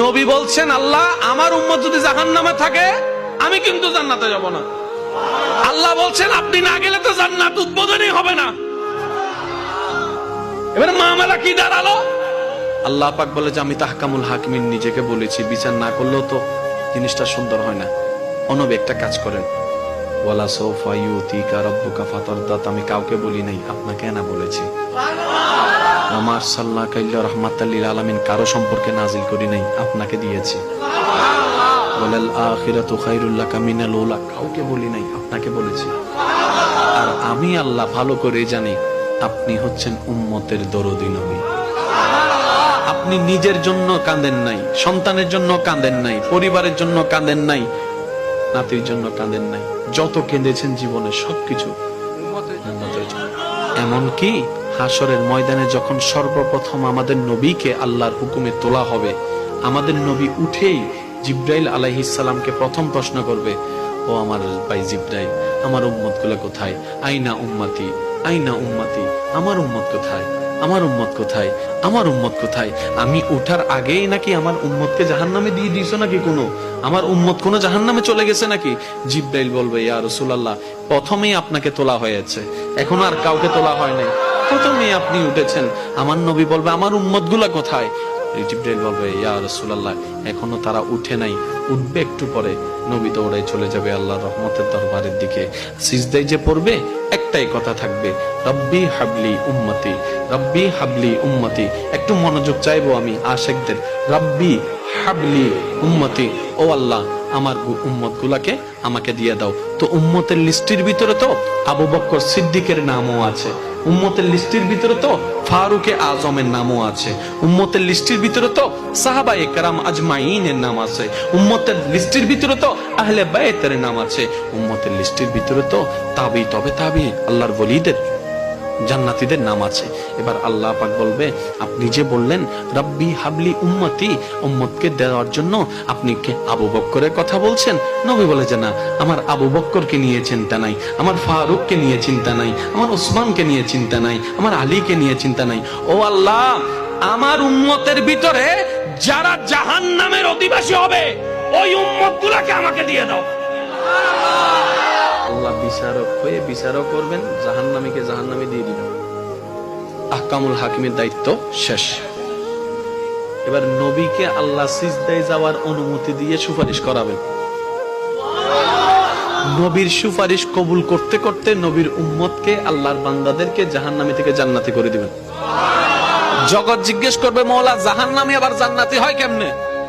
নবী বলছেন, আল্লাহ আমার উম্মত যদি জাহান্নামে থাকে আমি কিন্তু জান্নাতে যাব না। আল্লাহ বলছেন আপনি না গেলে তো জান্নাত উদ্বোধনই হবে না। এবার মামলা কি দাঁড়ালো? আল্লাহ পাক বলে যে আমি তাহকামুল হাকিমিন নিজেকে বলেছি, বিচার না করলেও তো জিনিসটা সুন্দর হয় না। অনবে একটা কাজ করেন, ওয়ালা সাউফা ইউতিকা রাব্বুকা ফাতারদা, আমি কাউকে বলি নাই, আপনাকে না বলেছি। ওমা আরসালনাকা ইল্লা রাহমাতাল লিল আলামিন, কারো সম্পর্কে নাজিল করি নাই, আপনাকে দিয়েছি। ওয়ালাল আখিরাতু খায়রুল লাকা মিনাল উলা, কাউকে বলি নাই, আপনাকে বলেছি। আর আমি আল্লাহ ভালো করে জানি আপনি হচ্ছেন উম্মতের দরদি নবী। আপনি নিজের জন্য কাঁদেন নাই, সন্তানের জন্য কাঁদেন নাই, পরিবারের জন্য কাঁদেন নাই, নাতির জন্য কাঁদেন নাই, যত কেঁদেছেন জীবনে সবকিছু উম্মতের জন্য। এমনকি হাসরের ময়দানে যখন সর্বপ্রথম আমাদের নবীকে আল্লাহর হুকুমে তোলা হবে, আমাদের নবী উঠেই জিব্রাইল আলাইহিস সালামকে প্রথম প্রশ্ন করবে, ও আমার ভাই জিব্রাইল, আমার উম্মত গুলো কোথায়? আইনা উম্মতি, আইনা উম্মতি, আমার উম্মত কোথায়? আমার উম্মত কোথায়? আমার উম্মত কোথায়? আমি ওঠার আগেই নাকি আমার উম্মতকে জাহান্নামে দিয়ে দিয়েছো নাকি? কোনো আমার উম্মত কোনো জাহান্নামে চলে গেছে নাকি? জিব্রাইল বলবে, ইয়া রাসূলুল্লাহ, প্রথমেই আপনাকে তোলা হয়েছে, এখন আর কাউকে তোলা হয় নাই, প্রথমেই আপনি উঠেছেন। আমার নবী বলবে, আমার উম্মত গুলা কোথায়? জিব্রাইল বলবে, ইয়া রাসূলুল্লাহ, এখনো তারা উঠে নাই, উঠবে একটু পরে। নবী দৌড়ায় চলে যাবে আল্লাহর রহমতের দরবারের দিকে। সিজদায় যে পড়বে, একটাই কথা থাকবে, রব্বি হাবলি উম্মতি, রব্বি হাবলি উম্মতি। একটু মনোযোগ চাইবো আমি আশিকদের, রব্বি হাবলি উম্মতি, ও আল্লাহ আমার উম্মত গুলাকে আমাকে দিয়ে দাও। তো উম্মতের লিস্টের ভিতরে তো আবু বকর সিদ্দিকের নামও আছে, উম্মতের লিস্টের ভিতরে তো ফারুকে আজমের নামও আছে, উম্মতের লিস্টের ভিতরে তো সাহাবায়ে কেরাম আজমাইনের নাম আছে, উম্মতের লিস্টের ভিতরে তো আহলে বাইতের নাম আছে, উম্মতের লিস্টের ভিতরে তো তাবি তবে তাবি আল্লাহর ওলিদের জান্নাতীদের নাম আছে। এবার আল্লাহ পাক বলবে, আপনি যে বললেন রব্বি হাবলি উম্মতি, উম্মতকে দেওয়ার জন্য আপনি কে আবু বকরের কথা বলছেন? নবী বলে যে না, আমার আবু বকরকে নিয়ে চিন্তা নাই, আমার ফারুককে নিয়ে চিন্তা নাই, আমার ওসমানকে নিয়ে চিন্তা নাই, আমার আলীকে নিয়ে চিন্তা নাই। ও আল্লাহ, আমার উম্মতের ভিতরে যারা জাহান্নামের অধিবাসী হবে ওই উম্মতগুলোকে আমাকে দিয়ে দাও। আল্লাহ বিচারক হয়ে বিচারক করবেন, জাহান্নামীকে জাহান্নামে দিয়ে দিবেন। আহকামুল হাকিমের দায়িত্ব শেষ। এবার নবীকে আল্লাহ সিজদায় যাওয়ার অনুমতি দিয়ে সুপারিশ করাবেন। নবীর সুপারিশ কবুল করতে করতে নবীর উম্মতকে, আল্লাহর বান্দাদেরকে জাহান্নামী থেকে জান্নাতি করে দিবেন। জগৎ জিজ্ঞেস করবে, মওলা জাহান্নামী আবার জান্নাতি হয় কেমনে?